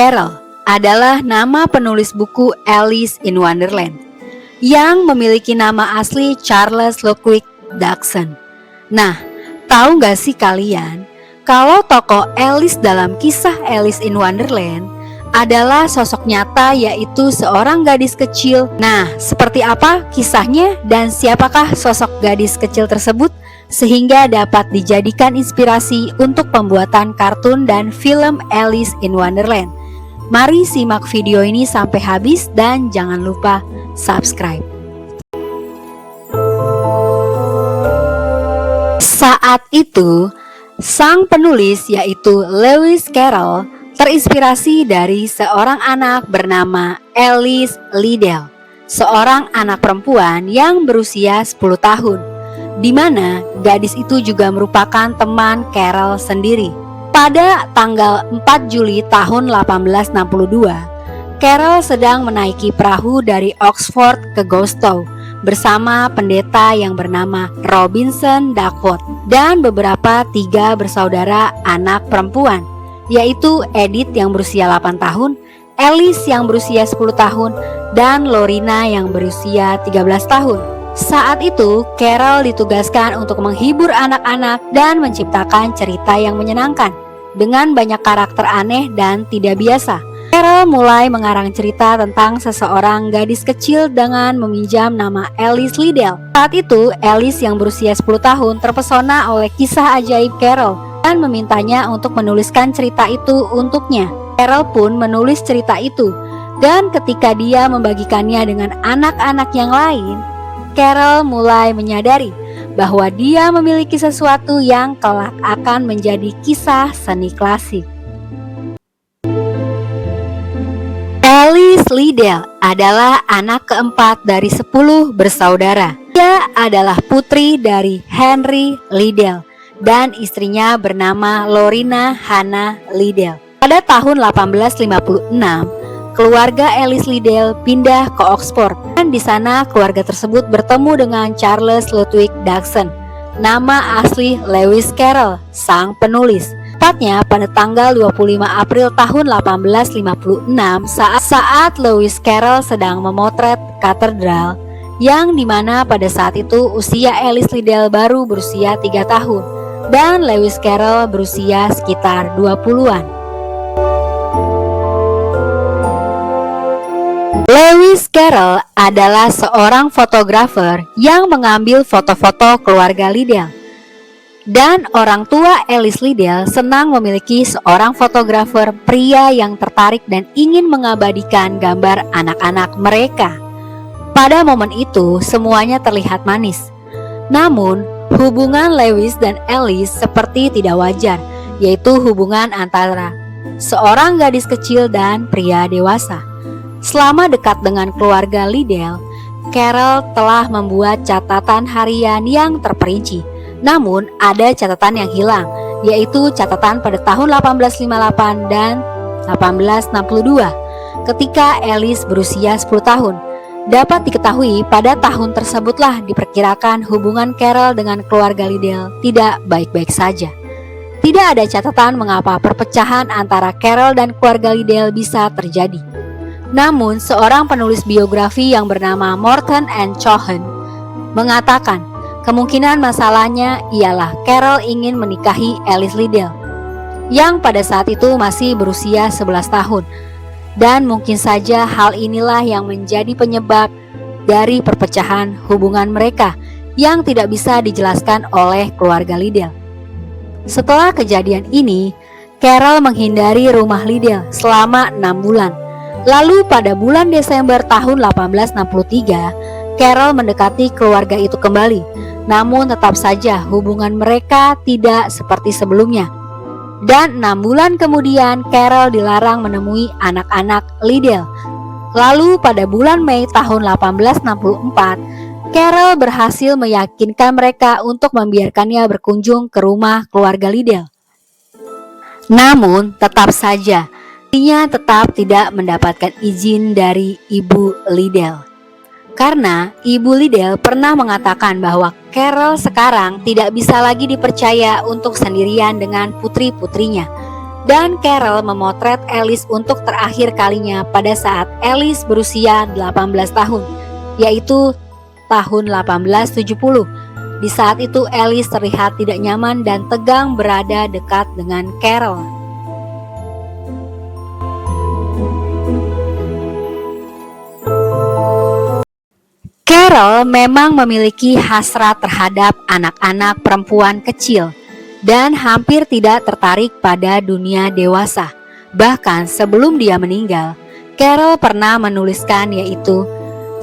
Carol adalah nama penulis buku Alice in Wonderland yang memiliki nama asli Charles Ludwig Dodgson. Nah, tahu gak sih kalian kalau tokoh Alice dalam kisah Alice in Wonderland adalah sosok nyata, yaitu seorang gadis kecil. Nah, seperti apa kisahnya dan siapakah sosok gadis kecil tersebut sehingga dapat dijadikan inspirasi untuk pembuatan kartun dan film Alice in Wonderland? Mari simak video ini sampai habis dan jangan lupa subscribe. Saat itu, sang penulis yaitu Lewis Carroll terinspirasi dari seorang anak bernama Alice Liddell, seorang anak perempuan yang berusia 10 tahun, di mana gadis itu juga merupakan teman Carroll sendiri. Pada tanggal 4 Juli tahun 1862, Carroll sedang menaiki perahu dari Oxford ke Glasgow bersama pendeta yang bernama Robinson Duckworth dan beberapa 3 bersaudara anak perempuan, yaitu Edith yang berusia 8 tahun, Alice yang berusia 10 tahun, dan Lorina yang berusia 13 tahun. Saat itu, Carroll ditugaskan untuk menghibur anak-anak dan menciptakan cerita yang menyenangkan dengan banyak karakter aneh dan tidak biasa. Carroll mulai mengarang cerita tentang seseorang gadis kecil dengan meminjam nama Alice Liddell. Saat itu, Alice yang berusia 10 tahun terpesona oleh kisah ajaib Carroll dan memintanya untuk menuliskan cerita itu untuknya. Carroll pun menulis cerita itu, dan ketika dia membagikannya dengan anak-anak yang lain, Carroll mulai menyadari bahwa dia memiliki sesuatu yang kelak akan menjadi kisah seni klasik. Alice Liddell adalah anak keempat dari 10 bersaudara. Dia adalah putri dari Henry Liddell dan istrinya bernama Lorina Hannah Liddell. Pada tahun 1856, keluarga Alice Liddell pindah ke Oxford, dan di sana keluarga tersebut bertemu dengan Charles Ludwig Dodgson, nama asli Lewis Carroll, sang penulis. Tepatnya pada tanggal 25 April tahun 1856 saat Lewis Carroll sedang memotret katedral, yang dimana pada saat itu usia Alice Liddell baru berusia 3 tahun dan Lewis Carroll berusia sekitar 20-an. Lewis Carroll adalah seorang fotografer yang mengambil foto-foto keluarga Liddell. Dan orang tua Alice Liddell senang memiliki seorang fotografer pria yang tertarik dan ingin mengabadikan gambar anak-anak mereka. Pada momen itu semuanya terlihat manis. Namun hubungan Lewis dan Alice seperti tidak wajar, yaitu hubungan antara seorang gadis kecil dan pria dewasa. Selama dekat dengan keluarga Liddell, Carroll telah membuat catatan harian yang terperinci. Namun ada catatan yang hilang, yaitu catatan pada tahun 1858 dan 1862 ketika Alice berusia 10 tahun. Dapat diketahui pada tahun tersebutlah diperkirakan hubungan Carroll dengan keluarga Liddell tidak baik-baik saja. Tidak ada catatan mengapa perpecahan antara Carroll dan keluarga Liddell bisa terjadi. Namun seorang penulis biografi yang bernama Morton and Cohen mengatakan kemungkinan masalahnya ialah Carroll ingin menikahi Alice Liddell yang pada saat itu masih berusia 11 tahun, dan mungkin saja hal inilah yang menjadi penyebab dari perpecahan hubungan mereka yang tidak bisa dijelaskan oleh keluarga Liddell. Setelah kejadian ini, Carroll menghindari rumah Liddell selama 6 bulan. Lalu pada bulan Desember tahun 1863, Carroll mendekati keluarga itu kembali. Namun tetap saja hubungan mereka tidak seperti sebelumnya. Dan 6 bulan kemudian Carroll dilarang menemui anak-anak Liddell. Lalu pada bulan Mei tahun 1864, Carroll berhasil meyakinkan mereka untuk membiarkannya berkunjung ke rumah keluarga Liddell. Namun tetap saja dia tetap tidak mendapatkan izin dari Ibu Liddell. Karena Ibu Liddell pernah mengatakan bahwa Carroll sekarang tidak bisa lagi dipercaya untuk sendirian dengan putri-putrinya. Dan Carol memotret Alice untuk terakhir kalinya pada saat Alice berusia 18 tahun, yaitu tahun 1870. Di saat itu Alice terlihat tidak nyaman dan tegang berada dekat dengan Carol. Carol memang memiliki hasrat terhadap anak-anak perempuan kecil dan hampir tidak tertarik pada dunia dewasa. Bahkan sebelum dia meninggal, Carol pernah menuliskan yaitu,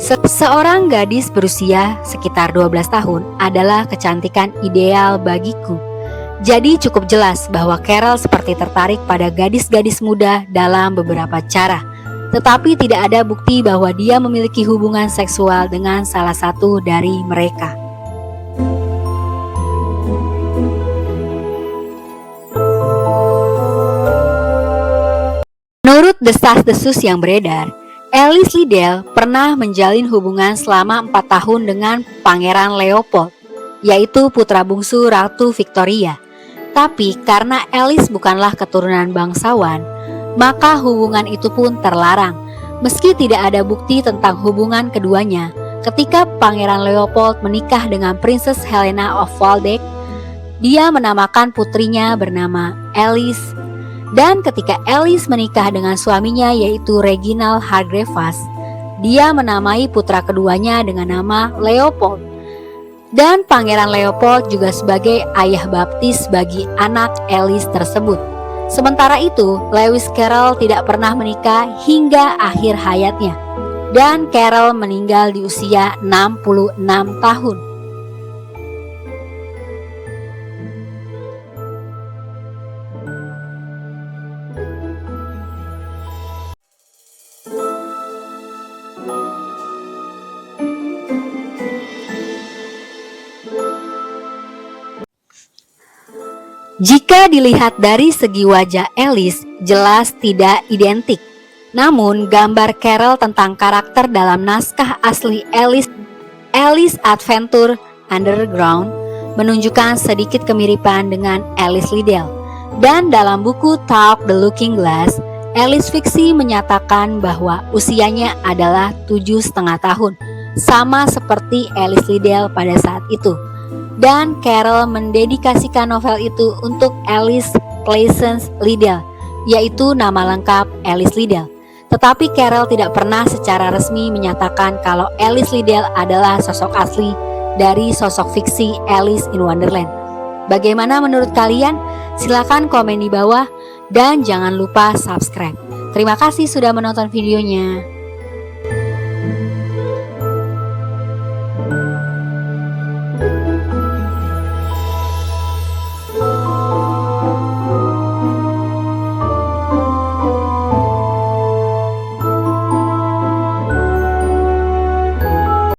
"Seorang gadis berusia sekitar 12 tahun adalah kecantikan ideal bagiku." Jadi cukup jelas bahwa Carol seperti tertarik pada gadis-gadis muda dalam beberapa cara. Tetapi tidak ada bukti bahwa dia memiliki hubungan seksual dengan salah satu dari mereka. Menurut desas-desus yang beredar, Alice Liddell pernah menjalin hubungan selama 4 tahun dengan Pangeran Leopold, yaitu putra bungsu Ratu Victoria. Tapi karena Alice bukanlah keturunan bangsawan, maka hubungan itu pun terlarang. Meski tidak ada bukti tentang hubungan keduanya, ketika Pangeran Leopold menikah dengan Princess Helena of Waldeck, dia menamakan putrinya bernama Alice. Dan ketika Alice menikah dengan suaminya yaitu Reginald Hargreaves, dia menamai putra keduanya dengan nama Leopold. Dan Pangeran Leopold juga sebagai ayah baptis bagi anak Alice tersebut. Sementara itu, Lewis Carroll tidak pernah menikah hingga akhir hayatnya. Dan Carroll meninggal di usia 66 tahun. Jika dilihat dari segi wajah Alice, jelas tidak identik. Namun, gambar Carol tentang karakter dalam naskah asli Alice Adventure Underground menunjukkan sedikit kemiripan dengan Alice Liddell. Dan dalam buku Talk the Looking Glass, Alice fiksi menyatakan bahwa usianya adalah 7,5 tahun, sama seperti Alice Liddell pada saat itu. Dan Carol mendedikasikan novel itu untuk Alice Pleasance Liddell, yaitu nama lengkap Alice Liddell. Tetapi Carol tidak pernah secara resmi menyatakan kalau Alice Liddell adalah sosok asli dari sosok fiksi Alice in Wonderland. Bagaimana menurut kalian? Silahkan komen di bawah dan jangan lupa subscribe. Terima kasih sudah menonton videonya.